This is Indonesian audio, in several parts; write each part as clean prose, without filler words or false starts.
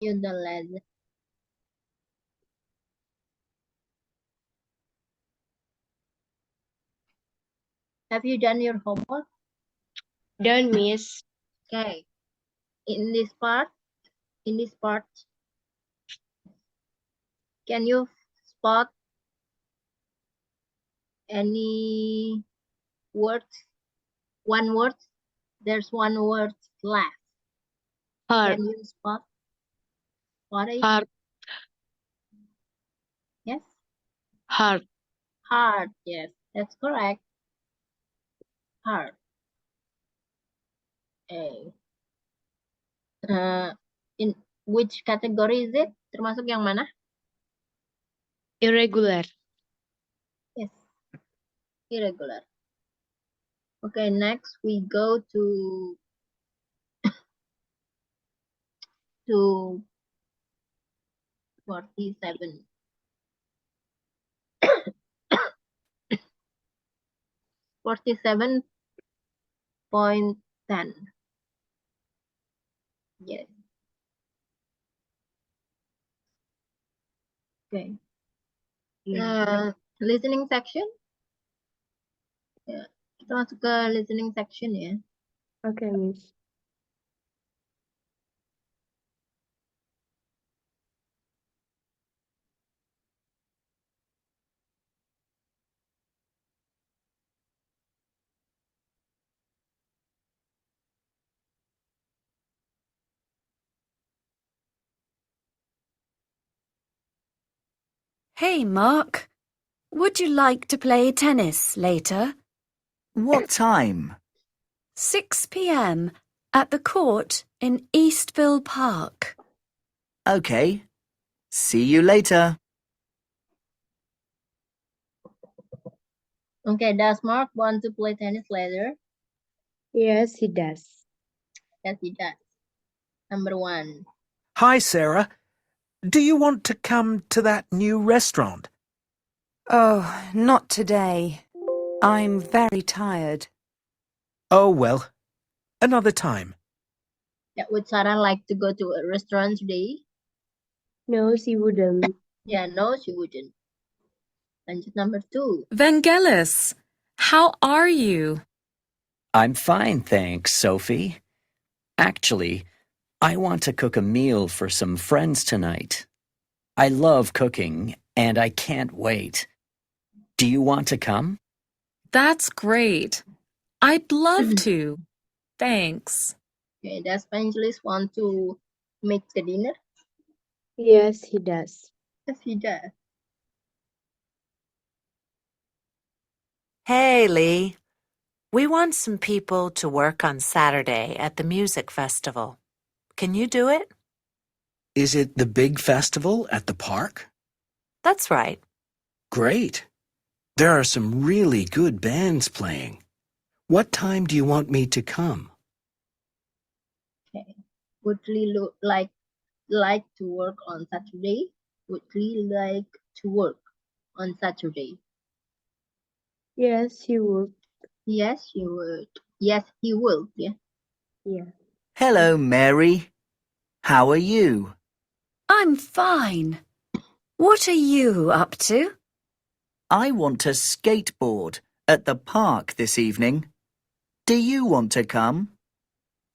You the letter. Have you done your homework? Done, Miss. Okay. In this part, can you spot any words? One word. There's one word left. Heart. Can you spot? What is? Heart. Yes. Heart. Heart. Yes, that's correct. Heart. Okay. In which category is it? Termasuk yang mana? Irregular. Yes. Irregular. Okay, next we go to 47. 47.10. Yes. Okay. Listening section. Ya, kita masuk ke listening section ya. Okay, Miss. Hey, Mark. Would you like to play tennis later? What time? 6 p.m. at the court in Eastville Park. Okay. See you later. Okay, does Mark want to play tennis later? Yes, he does. Yes, he does. Number 1. Hi, Sarah. Do you want to come to that new restaurant? Oh, not today. I'm very tired. Oh, well, another time. Yeah, would Sarah like to go to a restaurant today? No, she wouldn't. Yeah, no, she wouldn't. Lanjut number 2. Vangelis, how are you? I'm fine, thanks, Sophie. Actually, I want to cook a meal for some friends tonight. I love cooking, and I can't wait. Do you want to come? That's great. I'd love to. Thanks. Okay, does Vangelis want to make the dinner? Yes, he does. Yes, he does. Hey, Lee. We want some people to work on Saturday at the music festival. Can you do it? Is it the big festival at the park? That's right. Great. There are some really good bands playing. What time do you want me to come? Okay. Would Lee like to work on Saturday? Would Lee like to work on Saturday? Yes, he would. Yes, she would. Yes, he will. Yeah. Yeah. Hello, Mary. How are you? I'm fine. What are you up to? I want to skateboard at the park this evening. Do you want to come?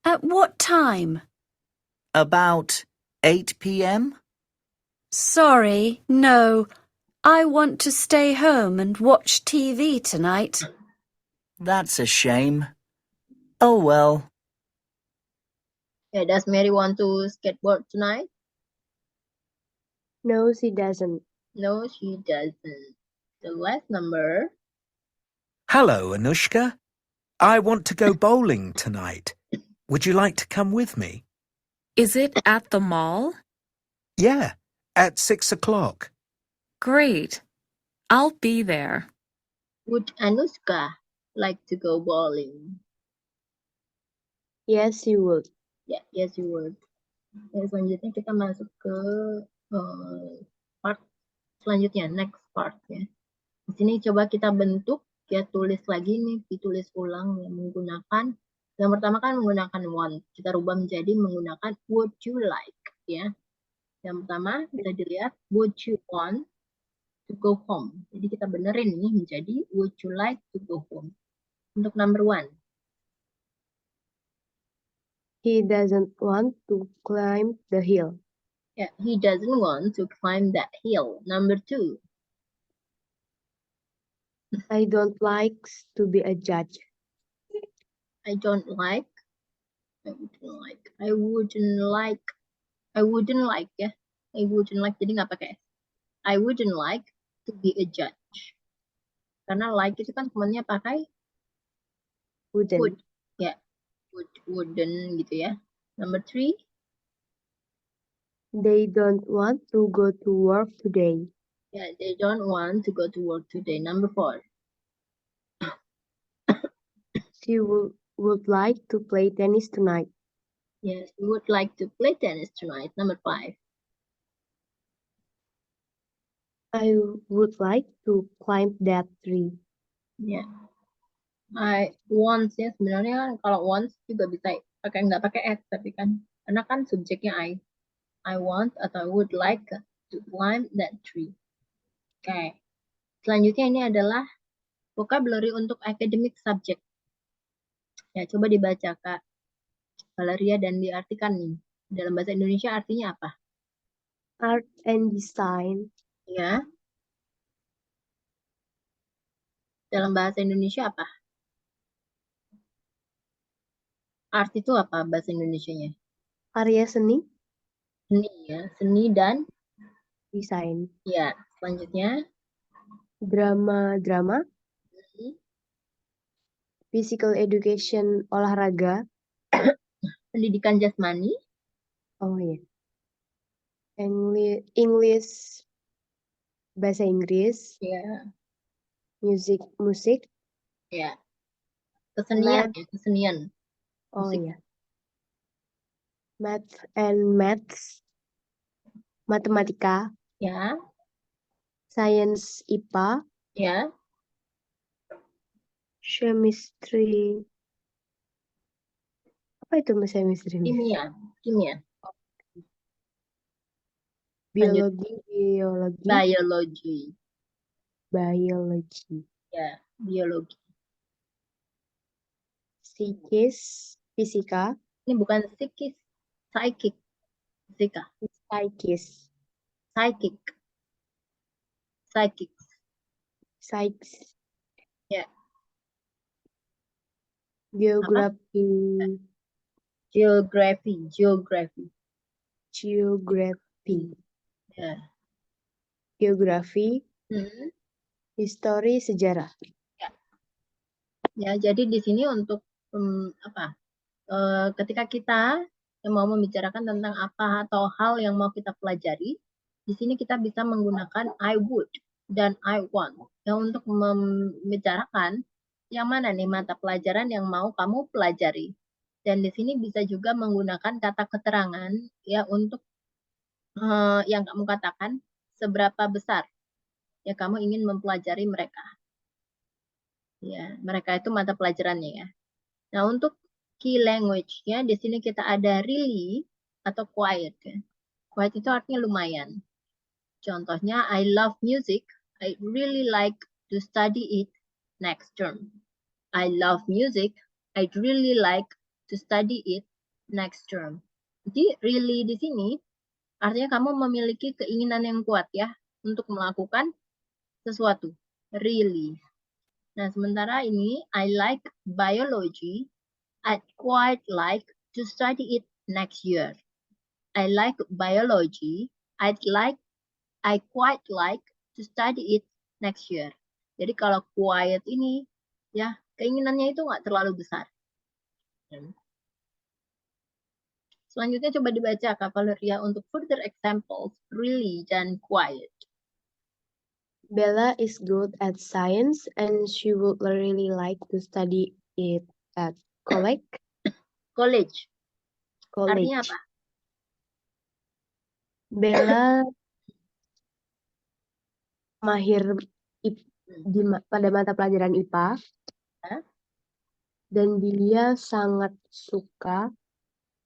At what time? About 8 p.m.? Sorry, no. I want to stay home and watch TV tonight. That's a shame. Oh well. Okay, does Mary want to skateboard tonight? No, she doesn't. No, she doesn't. The last number. Hello, Anushka. I want to go bowling tonight. Would you like to come with me? Is it at the mall? Yeah, at 6 o'clock. Great. I'll be there. Would Anushka like to go bowling? Yes, he would. Ya, yes you would. Ya, selanjutnya kita masuk ke part selanjutnya, next part ya. Di sini coba kita bentuk ya, tulis lagi nih, ditulis ulang ya, menggunakan yang pertama kan menggunakan want, kita rubah menjadi menggunakan would you like ya. Yang pertama bisa dilihat, would you want to go home? Jadi kita benerin nih menjadi would you like to go home. Untuk number 1. He doesn't want to climb the hill. Yeah, he doesn't want to climb that hill. Number 2. I don't like to be a judge. I don't like. I wouldn't like ya. I wouldn't like, jadi nggak pakai S. I wouldn't like to be a judge. Karena like itu kan temannya pakai Wouldn't. would. Ya, wouldn't gitu ya. Number 3. They don't want to go to work today. Yeah, they don't want to go to work today. Number 4. She would like to play tennis tonight. Yes, we would like to play tennis tonight. Number 5. I would like to climb that tree. Ya, I want ya, sebenarnya kan kalau wants juga bisa pakai nggak pakai S tapi kan karena kan subjeknya I want atau would like to climb that tree. Oke. Selanjutnya ini adalah vocabulary untuk academic subject. Ya, coba dibaca Kak Valeria dan diartikan nih. Dalam bahasa Indonesia artinya apa? Art and design. Ya. Dalam bahasa Indonesia apa? Art itu apa bahasa Indonesianya? Karya seni. Seni ya, seni dan Desain. ya. Selanjutnya Drama. Physical education, olahraga. pendidikan jasmani. Oh ya. English, bahasa Inggris. Ya, Musik. ya. Kesenian Math. ya, kesenian. Oh Musik. ya. Maths. Matematika. Ya, Science IPA. ya. Chemistry. Apa itu chemistry? Kimia. Biologi. Biology. Ya, biologi. Psikis, fisika. Ini bukan psikis, psychic. Fisika. Psikis. Psychics. Ya. Geografi. Ya. Geografi. Hmm. Histori, sejarah. Ya, jadi di sini untuk ketika kita mau membicarakan tentang apa atau hal yang mau kita pelajari, di sini kita bisa menggunakan I would dan I want. Ya, untuk membicarakan yang mana nih mata pelajaran yang mau kamu pelajari. Dan di sini bisa juga menggunakan kata keterangan ya untuk yang kamu katakan seberapa besar ya kamu ingin mempelajari mereka. Ya, mereka itu mata pelajarannya ya. Nah, untuk key language-nya di sini kita ada really atau quiet ya. Quiet itu artinya lumayan. Contohnya I love music, I really like to study it next term. I love music, I really like to study it next term. Jadi really di sini artinya kamu memiliki keinginan yang kuat ya untuk melakukan sesuatu. Really. Nah, sementara ini I like biology, I'd quite like to study it next year. I like biology, I quite like to study it next year. Jadi kalau quiet ini ya keinginannya itu nggak terlalu besar. Selanjutnya coba dibaca Kak Valeria untuk further examples really dan quiet. Bella is good at science and she would really like to study it at college. Artinya apa? Bella mahir pada mata pelajaran IPA. Dan dia sangat suka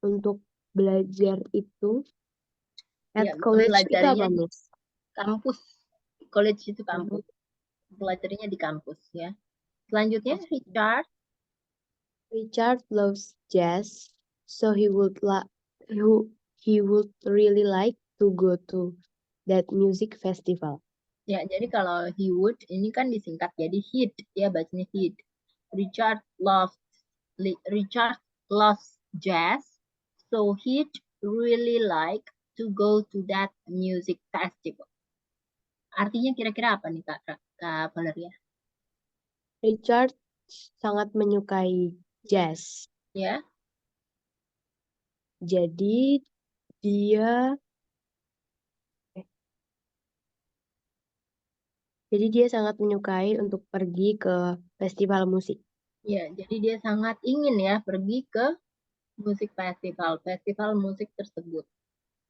untuk belajar itu Ya, At college itu mempelajarinya apa, di Miss? kampus. College itu Hmm. kampus. Pelajarinya di kampus ya. Selanjutnya Richard loves jazz, so he would really like to go to that music festival. Ya, jadi kalau he would ini kan disingkat jadi he'd ya, bacanya he'd. Richard loves jazz, so he'd really like to go to that music festival. Artinya kira-kira apa nih Kak Valeria? Richard sangat menyukai jazz, Ya, jadi dia sangat menyukai untuk pergi ke festival musik. ya, jadi dia sangat ingin ya pergi ke festival musik tersebut.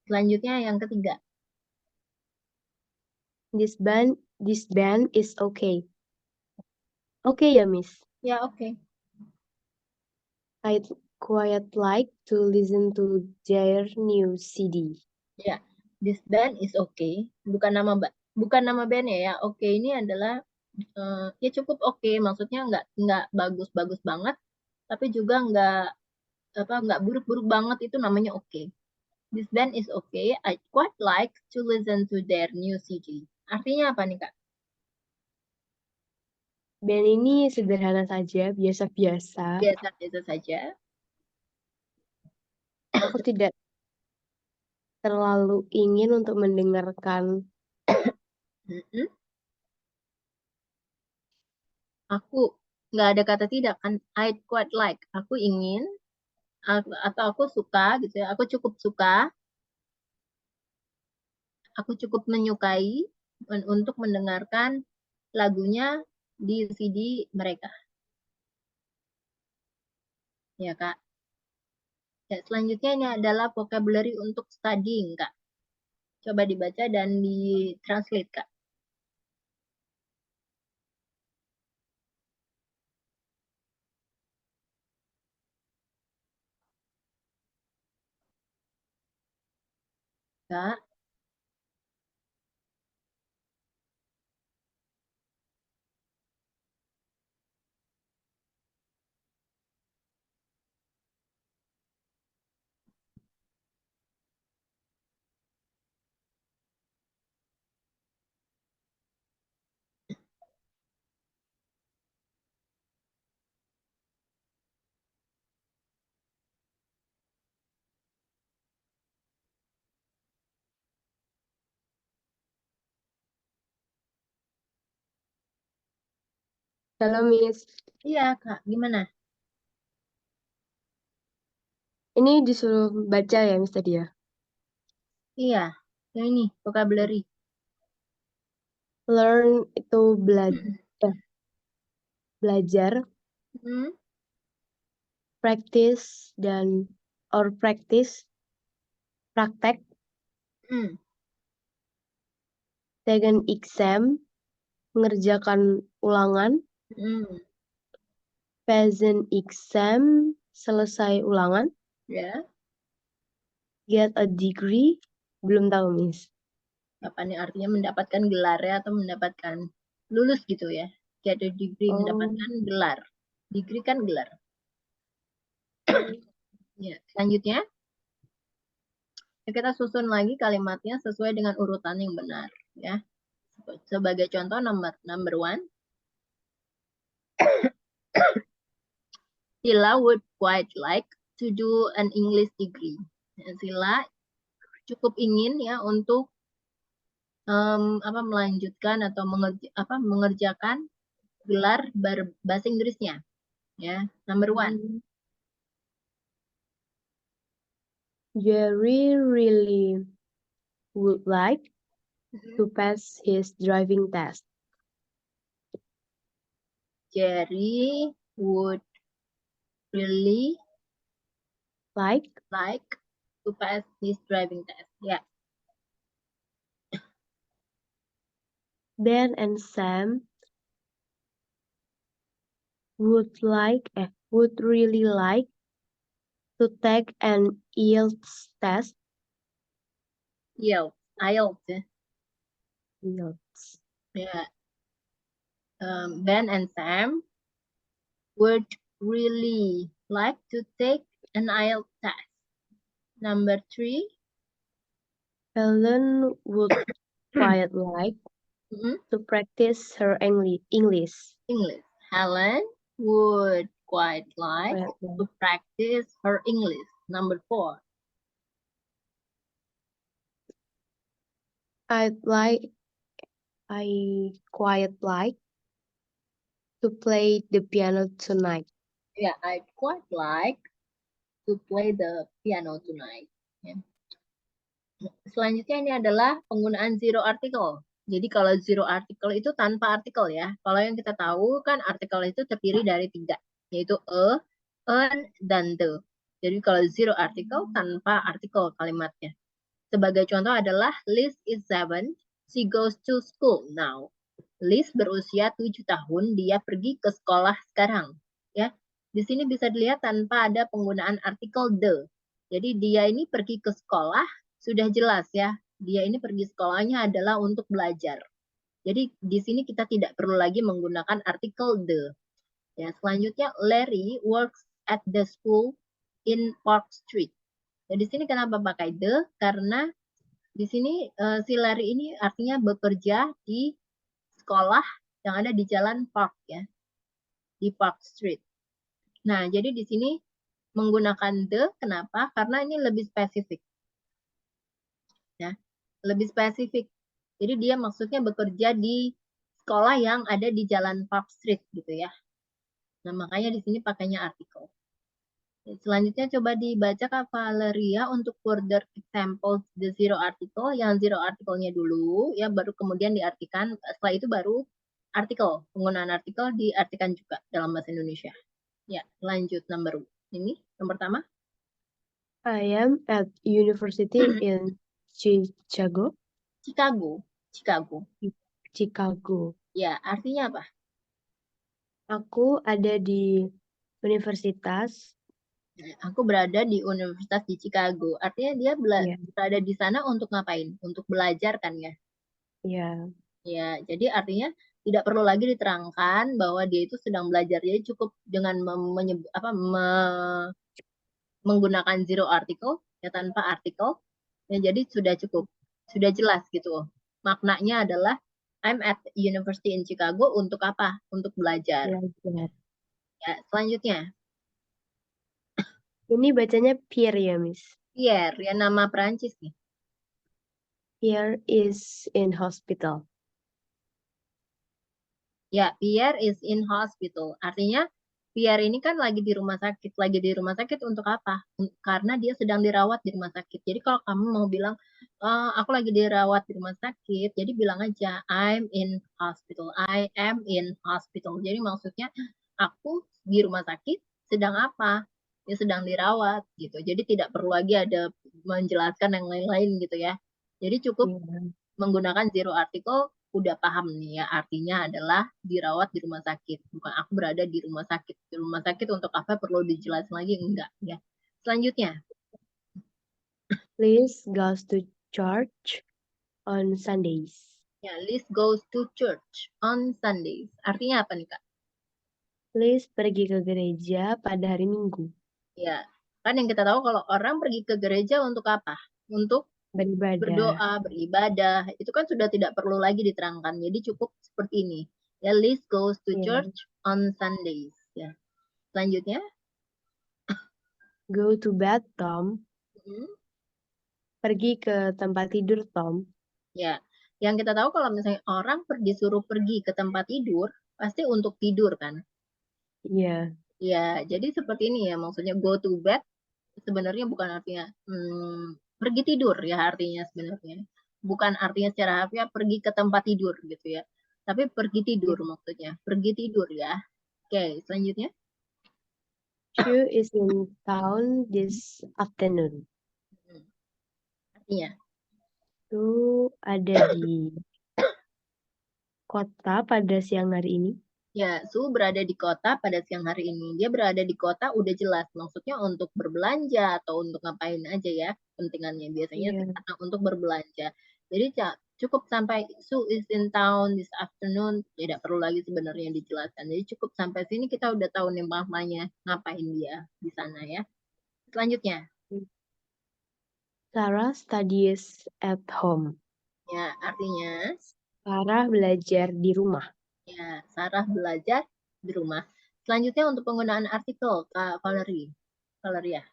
Selanjutnya yang ketiga. This band is okay. Okay ya, Miss. Ya, oke. I'd quite like to listen to their new CD. Ya, this band is okay. Bukan nama bandnya ya. Oke ini adalah ya cukup oke. Maksudnya nggak bagus-bagus banget, tapi juga nggak buruk-buruk banget. Itu namanya oke. This band is okay. I quite like to listen to their new CD. Artinya apa nih Kak? Band ini sederhana saja, biasa-biasa. Biasa-biasa saja. Aku tidak terlalu ingin untuk mendengarkan. Mm-mm. Aku nggak ada kata tidak kan. I quite like. Aku ingin atau aku suka gitu ya. Aku cukup suka. Aku cukup menyukai untuk mendengarkan lagunya di CD mereka. Ya, Kak. Ya, selanjutnya ini adalah vocabulary untuk studying, Kak. Coba dibaca dan di-translate, Kak. Kak. Halo, Miss. Iya, Kak. Gimana? Ini disuruh baca ya, Miss tadi ya? Iya. Yang ini, vocabulary. Learn itu belajar, Hmm. practice, praktek, Hmm. take an exam, mengerjakan ulangan, Hmm. pass an exam, selesai ulangan, Ya. get a degree, belum tahu, Miss. Apa nih artinya mendapatkan gelar ya atau mendapatkan lulus gitu ya. Get a degree, mendapatkan gelar. Degree kan gelar. Ya, selanjutnya kita susun lagi kalimatnya sesuai dengan urutan yang benar ya. Sebagai contoh number one, Sila would quite like to do an English degree. Sila cukup ingin ya untuk melanjutkan atau mengerjakan gelar bahasa Inggrisnya ya. Number one. Jerry really would like to pass his driving test. Jerry would really Like to pass his driving test. Ya. Ben and Sam would really like to take an IELTS test. IELTS ya. IELTS. Ya, Ben and Sam would really like to take an IELTS test. Number 3, Helen would quite like to practice her English. English. Helen would quite like Quite like. to practice her English. Number 4, I quite like to play the piano tonight. yeah, I'd quite like to play the piano tonight. Ya. Selanjutnya ini adalah penggunaan zero article. Jadi kalau zero article itu tanpa artikel ya. Kalau yang kita tahu kan artikel itu terdiri dari 3, yaitu an, dan the. Jadi kalau zero article tanpa artikel kalimatnya. Sebagai contoh adalah Liz is 7, she goes to school now. Liz berusia 7 tahun, dia pergi ke sekolah sekarang. Ya, di sini bisa dilihat tanpa ada penggunaan artikel the. Jadi dia ini pergi ke sekolah, sudah jelas ya. Dia ini pergi sekolahnya adalah untuk belajar. Jadi di sini kita tidak perlu lagi menggunakan artikel the. Ya, selanjutnya Larry works at the school in Park Street. Nah, di sini kenapa pakai the? Karena di sini si Larry ini artinya bekerja di sekolah yang ada di jalan Park ya, di Park Street. Nah, jadi di sini menggunakan the, kenapa? Karena ini lebih spesifik. Ya, lebih spesifik. Jadi dia maksudnya bekerja di sekolah yang ada di jalan Park Street gitu ya. Nah, makanya di sini pakainya artikel. Selanjutnya coba dibaca Kak Valeria untuk further example the zero article. Yang zero artikelnya dulu, ya baru kemudian diartikan. Setelah itu baru artikel. Penggunaan artikel diartikan juga dalam bahasa Indonesia. Ya, lanjut nomor pertama. I am at university in Chicago. Chicago. Ya, artinya apa? Aku ada di universitas. Aku berada di universitas di Chicago. Artinya dia berada di sana untuk ngapain? Untuk belajar kan ya? Iya. Ya, jadi artinya tidak perlu lagi diterangkan bahwa dia itu sedang belajar. Jadi cukup dengan menggunakan zero article ya, tanpa artikel. Ya, jadi sudah cukup, sudah jelas gitu. Maknanya adalah I'm at University in Chicago untuk apa? Untuk belajar. Ya, selanjutnya. Ini bacanya Pierre ya, Miss? Pierre, ya nama Perancis nih. Pierre is in hospital. Ya, Pierre is in hospital. Artinya Pierre ini kan lagi di rumah sakit. Lagi di rumah sakit untuk apa? Karena dia sedang dirawat di rumah sakit. Jadi kalau kamu mau bilang, aku lagi dirawat di rumah sakit, jadi bilang aja, I'm in hospital. I am in hospital. Jadi maksudnya, aku di rumah sakit sedang apa? Ya sedang dirawat gitu. Jadi tidak perlu lagi ada menjelaskan yang lain-lain gitu ya. Jadi cukup menggunakan zero article, udah paham nih ya, artinya adalah dirawat di rumah sakit, bukan aku berada di rumah sakit. Di rumah sakit untuk apa perlu dijelasin lagi? Enggak ya. Selanjutnya, Liz goes to church on Sundays. ya, Liz goes to church on Sundays. Artinya apa nih Kak? Liz pergi ke gereja pada hari Minggu. Ya, kan yang kita tahu kalau orang pergi ke gereja untuk apa? Untuk beribadah. Berdoa, beribadah. Itu kan sudah tidak perlu lagi diterangkan. Jadi cukup seperti ini. Ya, Liz goes to church on Sundays. Ya. Selanjutnya. Go to bed, Tom. Pergi ke tempat tidur, Tom. Ya, yang kita tahu kalau misalnya orang disuruh pergi ke tempat tidur, pasti untuk tidur kan? Iya. Ya, jadi seperti ini ya, maksudnya go to bed sebenarnya bukan artinya pergi tidur ya artinya sebenarnya. Bukan artinya secara harfiah pergi ke tempat tidur gitu ya. Tapi pergi tidur maksudnya, pergi tidur ya. Oke, selanjutnya. Sue is in town this afternoon. Artinya? Sue ada di kota pada siang hari ini. Ya, Su berada di kota pada siang hari ini. Dia berada di kota udah jelas. Maksudnya untuk berbelanja atau untuk ngapain aja ya pentingannya. Biasanya Iya. karena untuk berbelanja. Jadi cukup sampai Su is in town this afternoon. Tidak perlu lagi sebenarnya dijelaskan. Jadi cukup sampai sini kita udah tahu nih mamanya ngapain dia di sana ya. Selanjutnya. Sarah studies at home. Ya, artinya Sarah belajar di rumah. ya, Sarah belajar di rumah. Selanjutnya untuk penggunaan artikel, Kak Valerie. Valeria.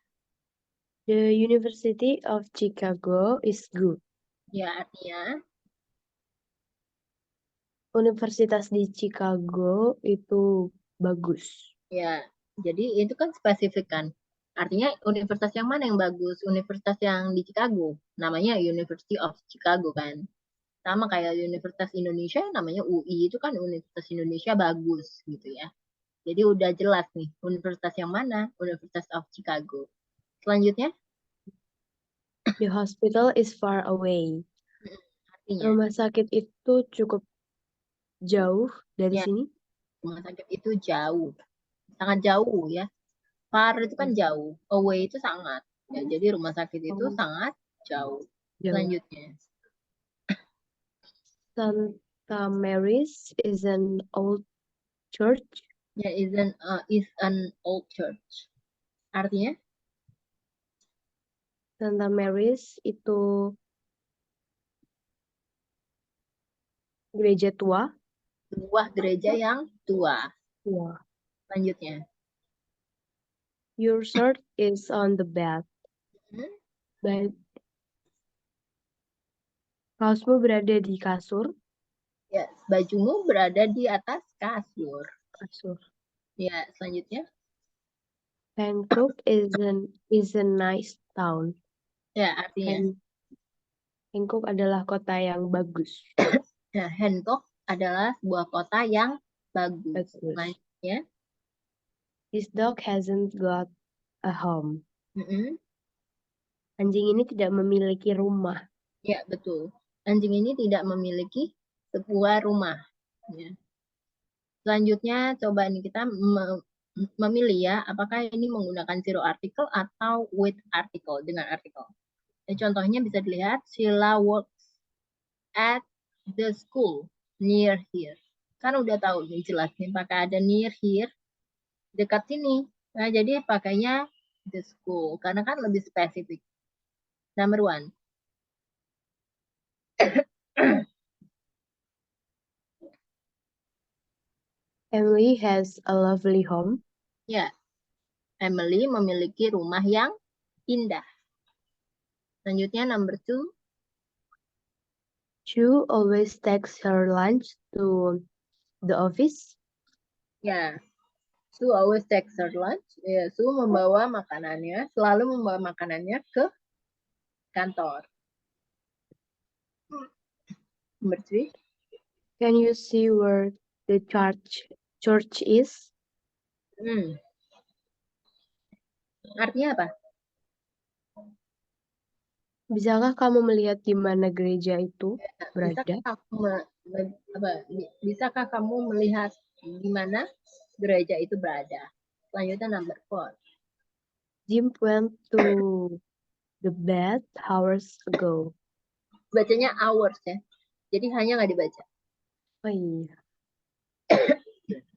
The University of Chicago is good. Ya, artinya Universitas di Chicago itu bagus. ya, jadi itu kan spesifik kan. Artinya universitas yang mana yang bagus? Universitas yang di Chicago. Namanya University of Chicago kan. Sama kayak Universitas Indonesia namanya UI itu kan Universitas Indonesia bagus gitu ya. Jadi udah jelas nih universitas yang mana? Universitas of Chicago. Selanjutnya The hospital is far away. artinya Rumah sakit itu cukup jauh dari ya, sini. rumah sakit itu jauh. Sangat jauh ya. Far itu kan jauh. Away itu sangat. Ya, jadi rumah sakit itu Oh, sangat jauh. jauh. Selanjutnya. Santa Mary's is an old church. Ya, is an old church. Artinya Santa Mary's itu gereja tua. sebuah gereja yang tua. Tua. Selanjutnya. Your shirt is on the bed. Hmm? Bed. Kaosmu berada di kasur. Ya, bajumu berada di atas kasur. Kasur. Ya, selanjutnya. Bangkok is a nice town. Ya, artinya. Bangkok adalah kota yang bagus. Ya, Hancock adalah sebuah kota yang bagus. Bagus. Selanjutnya. This dog hasn't got a home. Mm-mm. Anjing ini tidak memiliki rumah. Ya, betul. Anjing ini tidak memiliki sebuah rumah. Ya. Selanjutnya, coba nih kita memilih ya, apakah ini menggunakan zero article atau with article, dengan artikel. Contohnya bisa dilihat, Sheila works at the school near here. Kan udah tahu nih jelas nih, pakai ada near here, dekat sini. Nah, jadi pakainya the school, karena kan lebih spesifik. Number one. Emily has a lovely home. Ya, Emily memiliki rumah yang indah. Selanjutnya number two. Sue always takes her lunch to the office. Ya, Sue always takes her lunch. Ya, Sue membawa makanannya, selalu membawa makanannya ke kantor. Number three. Can you see where the church is? Artinya apa? Bisakah kamu melihat di mana gereja itu berada? Bisakah kamu melihat di mana gereja itu berada? Selanjutnya number four. Jim went to the bed hours ago. Bacanya hours ya. Jadi hanya nggak dibaca. Oh iya.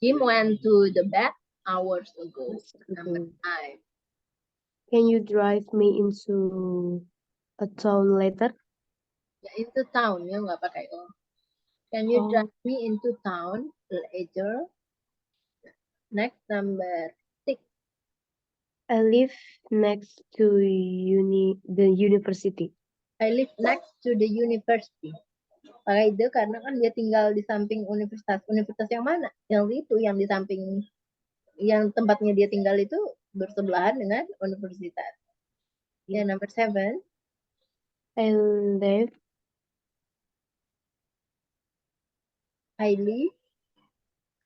Jim went to the bed hours ago. Number five. Can you drive me into a town later? Ya, into town ya, nggak pakai o. Can you drive me into town later? Next, number six. I live next to the university. I live next to the university. Pakai the karena kan dia tinggal di samping universitas. Universitas yang mana? Yang itu, yang di samping, yang tempatnya dia tinggal itu bersebelahan dengan universitas. Ya, number seven. I live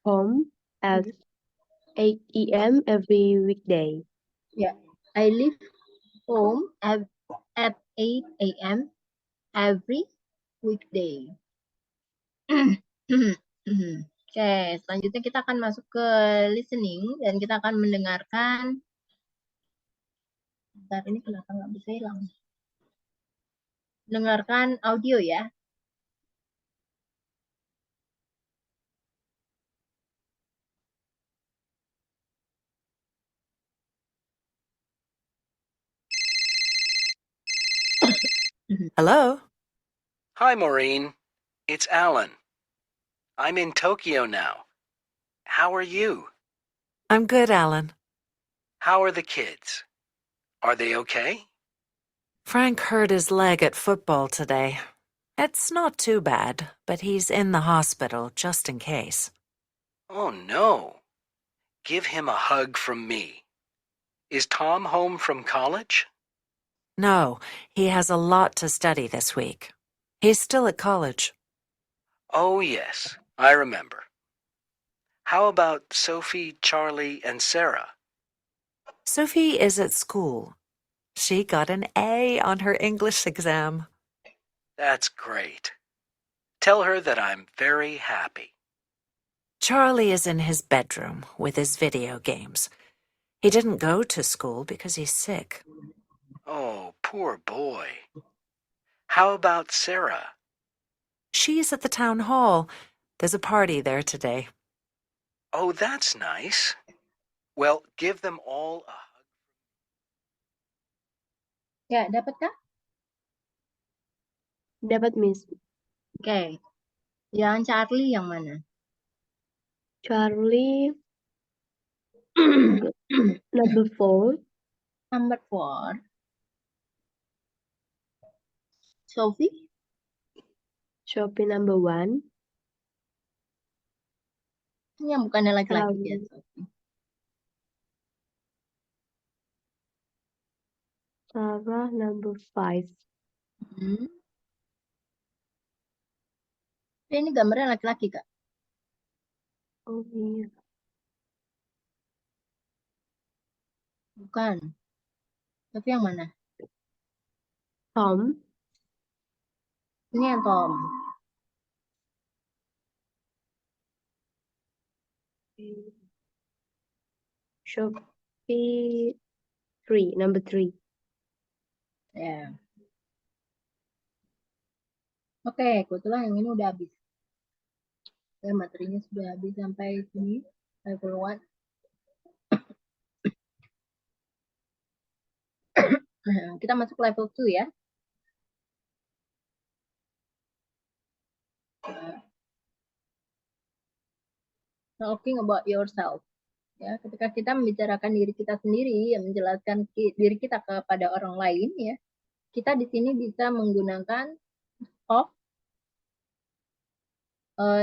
home at 8 a.m. every weekday. Yeah, I leave home at 8 a.m. every weekday. Oke, selanjutnya kita akan masuk ke listening dan kita akan mendengarkan. Bentar, ini kenapa nggak bisa hilang? Dengarkan audio ya. Hello? Hi, Maureen. It's Alan. I'm in Tokyo now. How are you? I'm good, Alan. How are the kids? Are they okay? Frank hurt his leg at football today. It's not too bad, but he's in the hospital just in case. Oh, no. Give him a hug from me. Is Tom home from college? No, he has a lot to study this week. He's still at college. Oh, yes, I remember. How about Sophie, Charlie, and Sarah? Sophie is at school. She got an A on her English exam. That's great. Tell her that I'm very happy. Charlie is in his bedroom with his video games. He didn't go to school because he's sick. Oh, poor boy. How about Sarah? She's at the town hall. There's a party there today. Oh, that's nice. Well, give them all a hug. Ya, dapat kah? Dapat, Miss. Oke. Yang Charlie yang mana? Charlie, number 4. Number 4. Sophie? Sophie, number 1. Ini yang bukannya laki-laki ya, Sophie. Sarah, number 5. Hmm. Ini gambarnya laki-laki, Kak. Oh iya. Bukan. Tapi yang mana? Tom, Ini yang Tom. Sophie, number 3. Ya. Oke, kebetulan yang ini udah habis. Ya, materinya sudah habis sampai sini. Level 1. Kita masuk level 2 ya. Talking about yourself. Ya, ketika kita membicarakan diri kita sendiri, yang menjelaskan diri kita kepada orang lain, ya, kita di sini bisa menggunakan of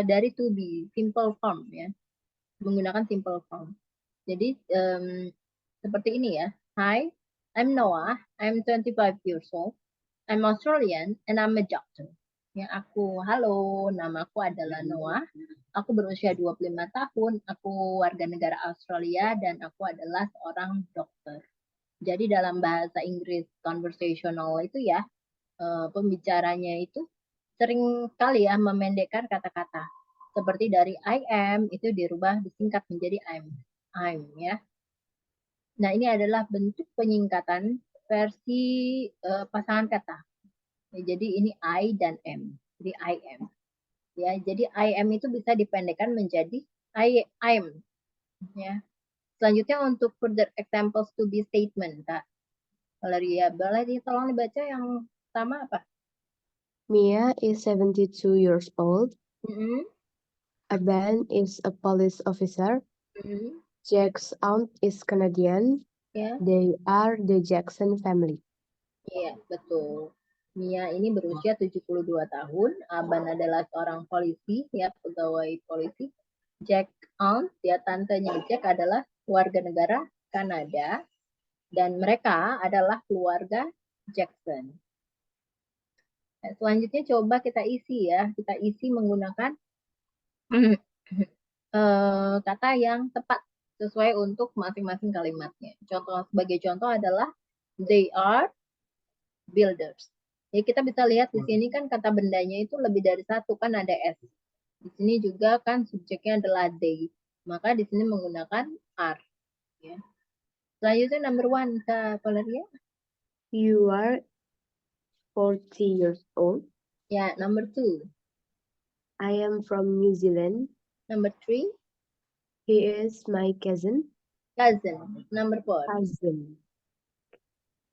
dari to be, simple form ya, menggunakan simple form. Jadi seperti ini ya. Hi, I'm Noah. I'm 25 years old. I'm Australian and I'm a doctor. Ya, halo, namaku adalah Noah. Aku berusia 25 tahun, aku warga negara Australia dan aku adalah seorang dokter. Jadi dalam bahasa Inggris conversational itu ya, pembicaranya itu sering kali ya memendekkan kata-kata. Seperti dari I am itu dirubah disingkat menjadi I'm ya. Nah, ini adalah bentuk penyingkatan versi pasangan kata. Ya, jadi ini I dan am. Jadi I am. Ya, jadi I am itu bisa dipendekkan menjadi I am. Ya. Selanjutnya untuk further examples to be statement, Kak. Valeria, boleh tolong dibaca yang pertama apa? Mia is 72 years old. Mm-hmm. Ben is a police officer. Mm-hmm. Jack's aunt is Canadian. Ya, They are the Jackson family. iya, betul. Mia ini berusia 72 tahun. Aban adalah seorang polisi, ya, pegawai polisi. Jack aunt, ya, tantenya Jack adalah warga negara Kanada. Dan mereka adalah keluarga Jackson. Nah, selanjutnya coba kita isi ya. Kita isi menggunakan kata yang tepat sesuai untuk masing-masing kalimatnya. Sebagai contoh adalah they are builders. Ya, kita bisa lihat di sini kan kata bendanya itu lebih dari satu, kan ada S. Di sini juga kan subjeknya adalah they. Maka di sini menggunakan are. Ya. Selanjutnya number 1, Kak Valeria. You are 40 years old. Ya, number 2. I am from New Zealand. Number 3, He is my cousin. cousin. Number 4. Cousin.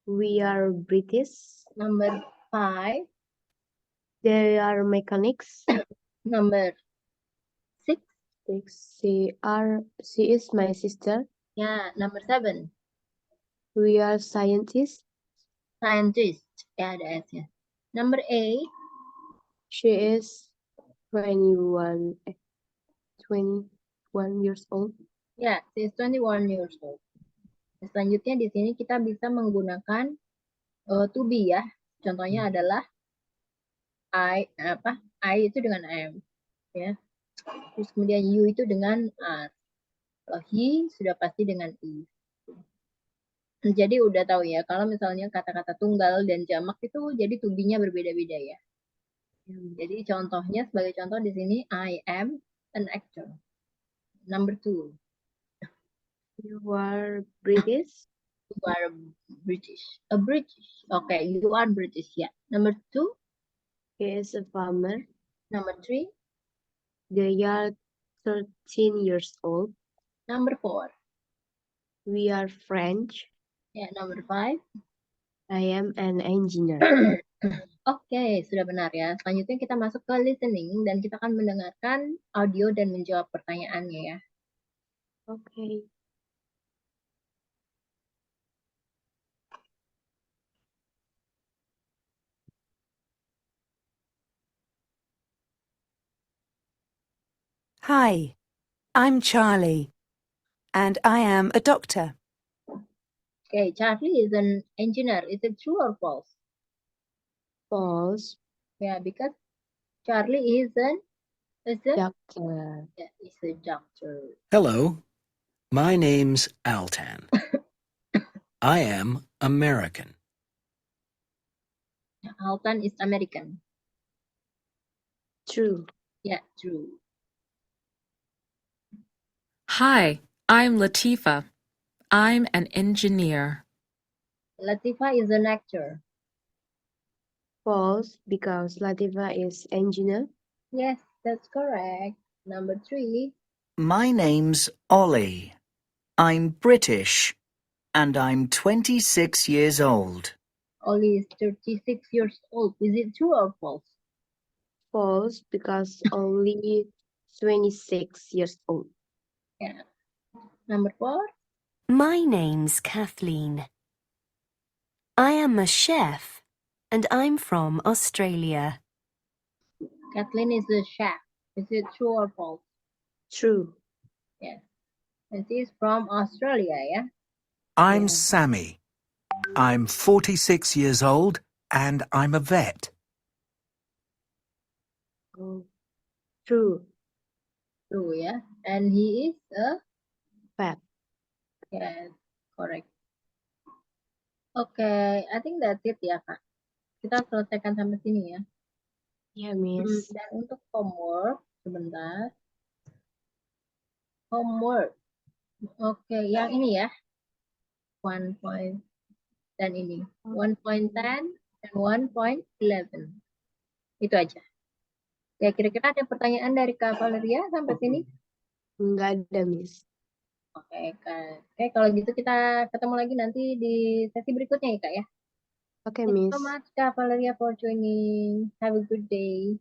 We are British. Number 5. They are mechanics. Number 6. She is my sister. Ya, number 7. We are scientists. Scientist. Ya, ada S-nya. Number 8. She is 21 years old. Ya, she is 21 years old. Selanjutnya di sini kita bisa menggunakan to be ya. Contohnya adalah I itu dengan am ya. Terus kemudian you itu dengan are. Kalau he sudah pasti dengan is. Jadi udah tahu ya kalau misalnya kata-kata tunggal dan jamak itu jadi to be-nya berbeda-beda ya. Jadi contohnya sebagai contoh di sini I am an actor. Number 2. You are British. You are British. A British. Okay, you are British ya. Number 2. He is a farmer. Number 3. They are 13 years old. Number 4. We are French. Ya, number 5. I am an engineer. Oke, sudah benar ya. Selanjutnya kita masuk ke listening dan kita akan mendengarkan audio dan menjawab pertanyaannya ya. Okay. Hi, I'm Charlie, and I am a doctor. Okay, Charlie is an engineer. Is it true or false? False. Yeah, because Charlie is a Doctor. yeah, is a doctor. Hello, my name's Altan. I am American. Altan is American. True. Yeah, true. Hi, I'm Latifa. I'm an engineer. Latifa is an actor. False, because Latifa is engineer. Yes, that's correct. Number 3. My name's Ollie. I'm British, and I'm 26 years old. Ollie is 36 years old. Is it true or false? False, because only 26 years old. Yeah. Number 4. My name's Kathleen. I am a chef, and I'm from Australia. Kathleen is a chef. Is it true or false? True. Yes. And she is from Australia, yeah? I'm Yeah. Sammy. I'm 46 years old and I'm a vet. Oh. True. True, yeah? And he is a Vet. yes, correct. Okay, I think that's it ya, Kak. Kita selesaikan sampai sini ya. Yeah, miss. Dan untuk homework, sebentar. Homework. Oke, yang ini ya. 1 point dan ini. 1.10 dan 1.11. Itu aja. Ya, kira-kira ada pertanyaan dari Kak Valeria sampai sini? Enggak ada, miss. Oke, Kak. Oke, kalau gitu kita ketemu lagi nanti di sesi berikutnya ya, Kak ya. Okay, Thank you miss. so much, Kak Valeria, for joining. Have a good day.